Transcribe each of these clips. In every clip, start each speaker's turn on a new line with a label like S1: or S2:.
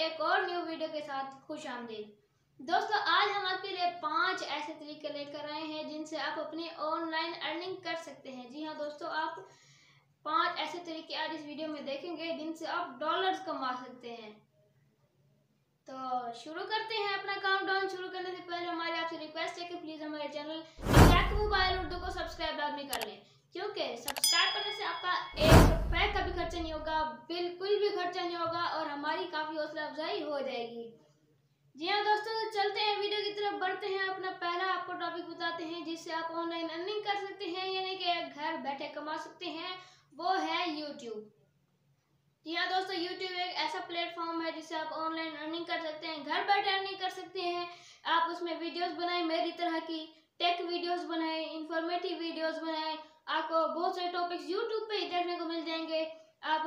S1: एक और new video के साथ खुश आमदीद। दोस्तों, आज हम आपके लिए 5 ऐसे तरीके लेकर आए हैं जिनसे आप अपनी ऑनलाइन अर्निंग कर सकते हैं। जी हाँ दोस्तों, आप 5 ऐसे तरीके आज इस वीडियो में देखेंगे जिनसे आप डॉलर्स कमा सकते हैं। तो शुरू करते हैं अपना काउंटडाउन। शुरू करने से पहले हमारी आपसे रिक्वेस्ट है कि प्लीज हमारे चैनल क्रैक मोबाइल उर्दू को सब्सक्राइब लाजमी कर लें, क्योंकि सब्सक्राइब करने से आपका 1 रुपए का भी खर्चा नहीं होगा, बिल्कुल भी खर्चा नहीं होगा और हमारी काफी हौसला अफजाई हो जाएगी। जी हाँ दोस्तों, तो चलते हैं वीडियो की तरफ बढ़ते हैं। अपना पहला आपको टॉपिक बताते हैं जिससे आप ऑनलाइन अर्निंग कर सकते हैं, यानी कि घर बैठे कमा सकते हैं, वो है यूट्यूब। जी हाँ दोस्तों, यूट्यूब एक ऐसा प्लेटफॉर्म है जिससे आप ऑनलाइन अर्निंग कर सकते हैं, घर बैठे अर्निंग कर सकते हैं। आप उसमें वीडियोस बनाएं, मेरी तरह की टेक वीडियोस बनाएं, इंफॉर्मेटिव वीडियोस बनाएं। आपको बहुत सारे टॉपिक्स यूट्यूब पे ही देखने को मिल जाएंगे। आप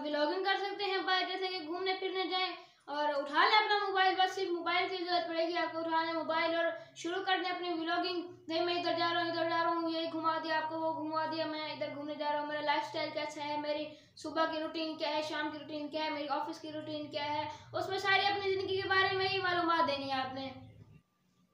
S1: व्लॉगिंग कर सकते हैं बाहर, जैसे कि घूमने फिरने जाएं और उठा लें अपना मोबाइल, बस सिर्फ मोबाइल की जरूरत पड़ेगी आपको। उठा लें मोबाइल और शुरू कर दें अपनी व्लॉगिंग। नहीं, मैं इधर जा रहा हूँ, इधर जा रहा हूँ, ये घुमा दिया आपको, वो घुमा दिया, मैं इधर घूमने जा रहा हूँ, मेरा लाइफस्टाइल कैसा है, मेरी सुबह की रूटीन क्या है, शाम की रूटीन क्या है, मेरी ऑफिस की रूटीन क्या है, उसमें सारी अपनी जिंदगी के बारे में ही मालूमात देनी है। आपने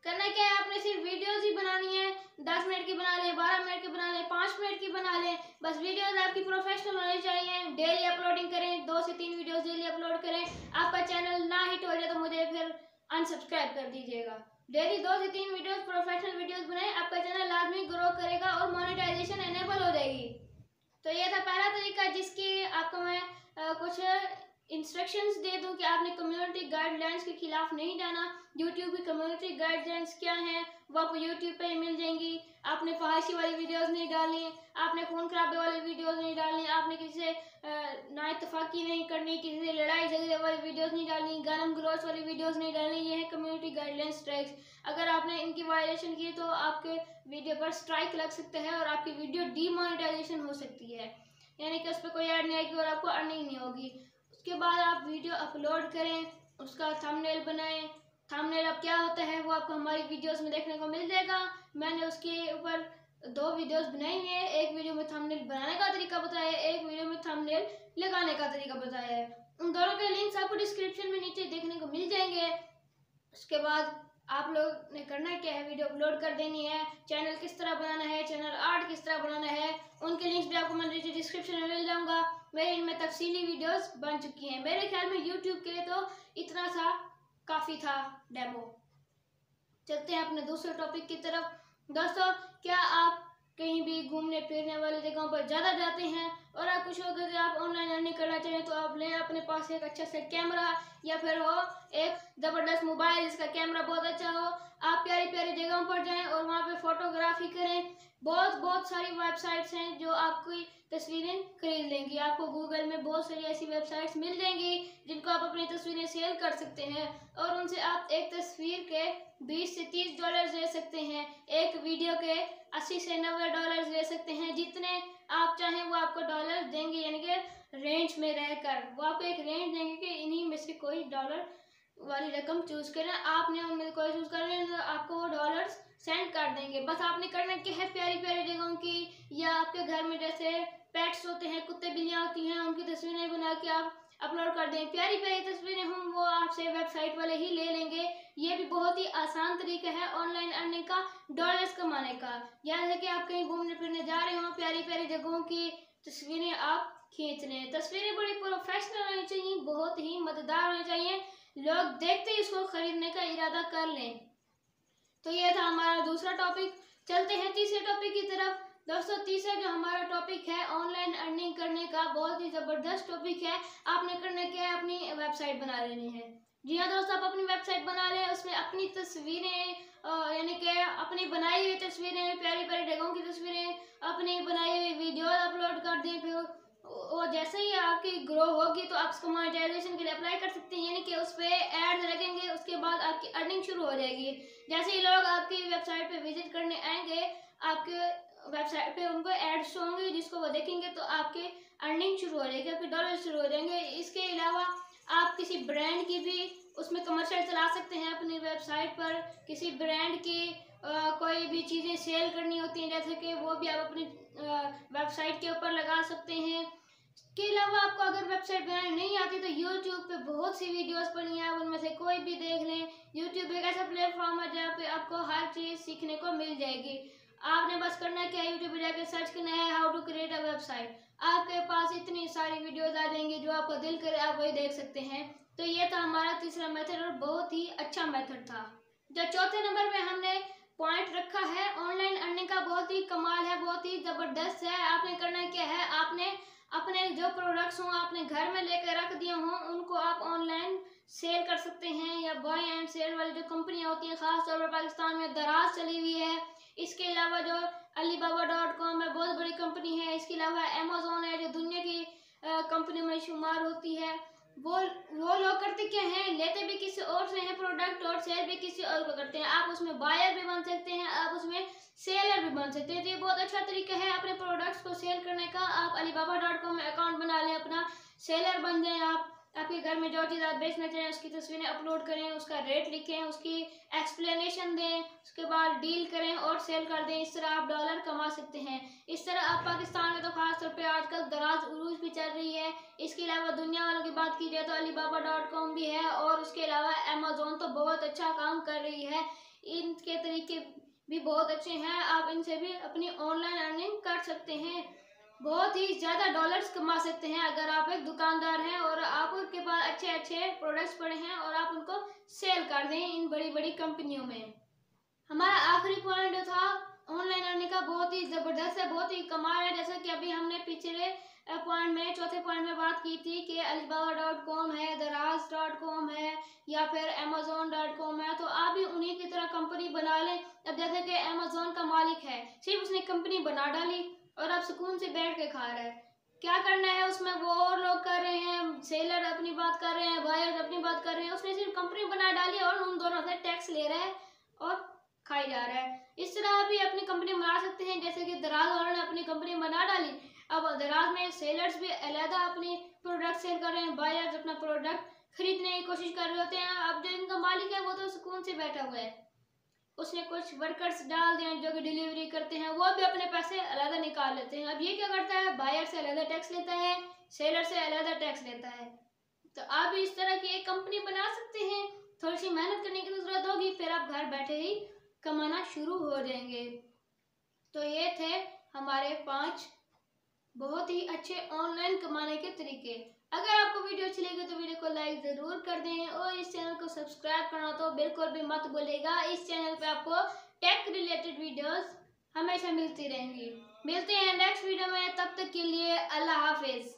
S1: करना क्या है, आपने सिर्फ वीडियोस ही बनानी है। 10 मिनट की बना लें, 12 मिनट की बना लें, 5 मिनट की बना लें, बस वीडियोस आपकी प्रोफेशनल होनी चाहिए। डेली अपलोडिंग करें, 2 से 3 वीडियोस डेली अपलोड करें। आपका चैनल ना हिट हो जाए तो मुझे फिर अनसब्सक्राइब कर दीजिएगा। डेली 2 से 3 वीडियोस, प्रोफेशनल वीडियोस बनाएं, आपका चैनल लाजमी ग्रो करेगा और मोनेटाइजेशन एनेबल हो जाएगी। तो ये था पहला तरीका, जिसकी आपको मैं कुछ इंस्ट्रक्शंस दे दूं कि आपने कम्युनिटी गाइडलाइंस के खिलाफ नहीं जाना। यूट्यूब की कम्युनिटी गाइडलाइंस क्या हैं वो आपको यूट्यूब पे ही मिल जाएंगी। आपने फहाशी वाली वीडियोस नहीं डालनी, आपने खून खराबे वाली वीडियोस नहीं डालनी, आपने किसी से नाइतफाकी नहीं करनी, किसी से लड़ाई झगड़े वाली वीडियोस नहीं डालनी, गालम गलौज वाली वीडियोस नहीं डालनी। ये है कम्युनिटी गाइडलाइंस स्ट्राइक्स। अगर आपने इनकी वायलेशन की तो आपके वीडियो पर स्ट्राइक लग सकता है और आपकी वीडियो डीमोनेटाइजेशन हो सकती है, यानी कि उस पर कोई ऐड नहीं आएगी और आपको अर्निंग नहीं होगी। उसके बाद आप वीडियो अपलोड करें, उसका थंबनेल बनाएं। थंबनेल अब क्या होता है वो आपको हमारी वीडियोस में देखने को मिल जाएगा। मैंने उसके ऊपर 2 वीडियोस बनाई हुई है। एक वीडियो में थंबनेल बनाने का तरीका बताया है, एक वीडियो में थंबनेल लगाने का तरीका बताया है। उन दोनों के लिंक्स आपको डिस्क्रिप्शन में नीचे देखने को मिल जाएंगे। उसके बाद आप लोग ने करना क्या है, वीडियो अपलोड कर देनी है। चैनल किस तरह बनाना है, चैनल आर्ट किस तरह बनाना है, उनके लिंक्स भी आपको मैं नीचे डिस्क्रिप्शन में मिल जाऊंगा। मेरे इनमें तफसीली वीडियोस बन चुकी हैं। मेरे ख्याल में यूट्यूब के लिए तो इतना सा काफ़ी था डेमो। चलते हैं अपने दूसरे टॉपिक की तरफ। दोस्तों, क्या आप कहीं भी घूमने फिरने वाली जगहों पर ज़्यादा जाते हैं और आप कुछ अगर आप ऑनलाइन अर्निंग करना चाहें तो आप लें अपने पास एक अच्छा सा कैमरा या फिर हो एक ज़बरदस्त मोबाइल जिसका कैमरा बहुत अच्छा हो। आप प्यारी प्यारी जगहों पर जाएं और वहाँ पे फोटोग्राफी करें। बहुत सारी वेबसाइट्स हैं जो आपकी तस्वीरें खरीद लेंगी। आपको गूगल में बहुत सारी ऐसी वेबसाइट्स मिल जाएंगी जिनको आप अपनी तस्वीरें सेल कर सकते हैं और उनसे आप एक तस्वीर के 20 से 30 डॉलर ले सकते हैं, एक वीडियो के 80 से 90 डॉलर ले सकते हैं। जितने आप चाहें वो आपको डॉलर देंगे, यानी कि रेंज में रहकर वो आपको एक रेंज देंगे कि इन्हीं में से कोई डॉलर वाली रकम चूज करना। आपने उनमें कोई चूज करना है तो आपको वो डॉलर्स सेंड कर देंगे। बस आपने करना क्या है, प्यारी प्यारी जगहों की या आपके घर में जैसे पेट्स होते हैं, कुत्ते बिल्लियाँ होती हैं, उनकी तस्वीरें बना के आप अपलोड कर दें। प्यारी प्यारी तस्वीरें हों वो आपसे वेबसाइट वाले ही ले लेंगे। ये भी बहुत ही आसान तरीका है ऑनलाइन अर्निंग का, डॉलर्स कमाने का। जैसे कि आप कहीं घूमने फिरने जा रहे हो, प्यारी प्यारी जगहों की तस्वीरें आप खींच लें। तस्वीरें बड़ी प्रोफेशनल होनी चाहिए, बहुत ही मजेदार होनी चाहिए, लोग देखते ही उसको खरीदने का इरादा कर लें। तो ये था हमारा दूसरा टॉपिक। चलते हैं तीसरे टॉपिक की तरफ। दोस्तों, तीसरा जो हमारा टॉपिक है ऑनलाइन अर्निंग करने का, बहुत ही ज़बरदस्त टॉपिक है। आपने करना क्या है, अपनी वेबसाइट बना लेनी है। जी हाँ दोस्तों, आप अपनी वेबसाइट बना लें, उसमें अपनी तस्वीरें यानी कि अपनी बनाई हुई तस्वीरें, प्यारी प्यारी जगहों की तस्वीरें, अपनी बनाई हुई वीडियो अपलोड कर दें। फिर और जैसे ही आपकी ग्रो होगी तो आप उसको मोनेटाइजेशन के लिए अप्लाई कर सकते हैं, यानी कि उस पर एड्स लगेंगे, उसके बाद आपकी अर्निंग शुरू हो जाएगी। जैसे ही लोग आपकी वेबसाइट पे विजिट करने आएंगे, आपके वेबसाइट पे उनको एड्स होंगे जिसको वो देखेंगे तो आपके अर्निंग शुरू हो जाएगी, आपके डॉलर शुरू हो जाएंगे। इसके अलावा आप किसी ब्रांड की भी उसमें कमर्शियल चला सकते हैं अपनी वेबसाइट पर। किसी ब्रांड की कोई भी चीज़ें सेल करनी होती हैं जैसे कि वो भी आप अपनी वेबसाइट के ऊपर लगा सकते हैं। इसके अलावा आपको अगर वेबसाइट बनानी नहीं आती तो यूट्यूब पे बहुत सी वीडियोस पड़ी हैं, उनमें से कोई भी देख लें। यूट्यूब एक ऐसा प्लेटफॉर्म है जहाँ पे आपको हर चीज़ सीखने को मिल जाएगी। आपने बस करना क्या है, यूट्यूब पे जाकर सर्च करना है how to create a website. आपके पास इतनी सारी वीडियोस आ जाएंगी, जो आपको दिल करे आप वही देख सकते हैं। तो ये था हमारा तीसरा मेथड और बहुत ही अच्छा मेथड था। जो चौथे नंबर पे हमने पॉइंट रखा है, ऑनलाइन अर्निंग का बहुत ही कमाल है, बहुत ही ज़बरदस्त है। आपने करना क्या है, आपने अपने जो प्रोडक्ट्स हों आपने घर में लेकर रख दिए हों, उनको आप ऑनलाइन सेल कर सकते हैं। या बाय एंड सेल वाली जो कंपनियां होती हैं, खासतौर पर पाकिस्तान में दराज चली हुई है। इसके अलावा जो alibaba.com है, बहुत बड़ी कंपनी है। इसके अलावा अमेज़ॉन है, जो दुनिया की कंपनी में शुमार होती है। वो लोग करते क्या हैं, लेते भी किसी और से हैं प्रोडक्ट और सेल भी किसी और को करते हैं। आप उसमें बायर भी बन सकते हैं, आप उसमें सेलर भी बन सकते हैं। तो ये बहुत अच्छा तरीका है अपने प्रोडक्ट्स को सेल करने का। आप alibaba.com में अकाउंट बना लें, अपना सेलर बन जाएं। आप आपके घर में जो चीज़ आप बेचना चाहें उसकी तस्वीरें अपलोड करें, उसका रेट लिखें, उसकी एक्सप्लेनेशन दें, उसके बाद डील करें और सेल कर दें। इस तरह आप डॉलर कमा सकते हैं। इस तरह आप पाकिस्तान में तो खासतौर पे आजकल दराज उरूज भी चल रही है। इसके अलावा दुनिया वालों की बात की जाए तो alibaba.com भी है, और उसके अलावा अमेज़ॉन तो बहुत अच्छा काम कर रही है। इनके तरीके भी बहुत अच्छे हैं, आप इनसे भी अपनी ऑनलाइन अर्निंग कर सकते हैं। बहुत ही ज़्यादा डॉलर्स कमा सकते हैं अगर आप एक दुकानदार हैं और आपके पास अच्छे अच्छे प्रोडक्ट्स पड़े हैं और आप उनको सेल कर दें इन बड़ी बड़ी कंपनियों में। हमारा आखिरी पॉइंट जो था ऑनलाइन अर्निंग का, बहुत ही ज़बरदस्त है, बहुत ही कमाल है। जैसा कि अभी हमने पिछले पॉइंट में, चौथे पॉइंट में बात की थी कि alibaba.com है, दराज.com है या फिर amazon.com है, तो आप भी उन्हीं की तरह कंपनी बना लें। अब जैसे कि अमेज़ॉन का मालिक है, सिर्फ उसने कंपनी बना डाली और आप सुकून से बैठ के खा रहे हैं। क्या करना है उसमें, वो और लोग कर रहे हैं, सेलर अपनी बात कर रहे हैं, बायर अपनी बात कर रहे हैं। उसने सिर्फ कंपनी बना डाली और उन दोनों से टैक्स ले रहा है और खाई जा रहा है। इस तरह आप भी अपनी कंपनी बना सकते हैं, जैसे कि दराज वालों ने अपनी कंपनी बना डाली। अब दराज में सेलर्स भी अलहदा अपनी प्रोडक्ट सेल कर रहे हैं, बायर्स अपना प्रोडक्ट खरीदने की कोशिश कर रहे होते हैं। अब जो इनका मालिक है वो तो सुकून से बैठा हुआ है, उसने कुछ वर्कर्स डाल दिए जो कि डिलीवरी करते हैं, वो भी अपने पैसे अलहदा निकाल लेते हैं। अब ये क्या करता है, बायर से अलहदा टैक्स लेता है, सेलर से अलहदा टैक्स लेता है। तो आप भी इस तरह की एक कंपनी बना सकते हैं। थोड़ी सी मेहनत करने की जरूरत होगी, फिर आप घर बैठे ही कमाना शुरू हो जाएंगे। तो ये थे हमारे 5 बहुत ही अच्छे ऑनलाइन कमाने के तरीके। अगर आपको वीडियो अच्छी लगी तो वीडियो को लाइक ज़रूर कर दें और इस चैनल को सब्सक्राइब करना तो बिल्कुल भी मत भूलिएगा। इस चैनल पे आपको टेक रिलेटेड वीडियोस हमेशा मिलती रहेंगी। मिलते हैं नेक्स्ट वीडियो में, तब तक के लिए अल्लाह हाफिज़।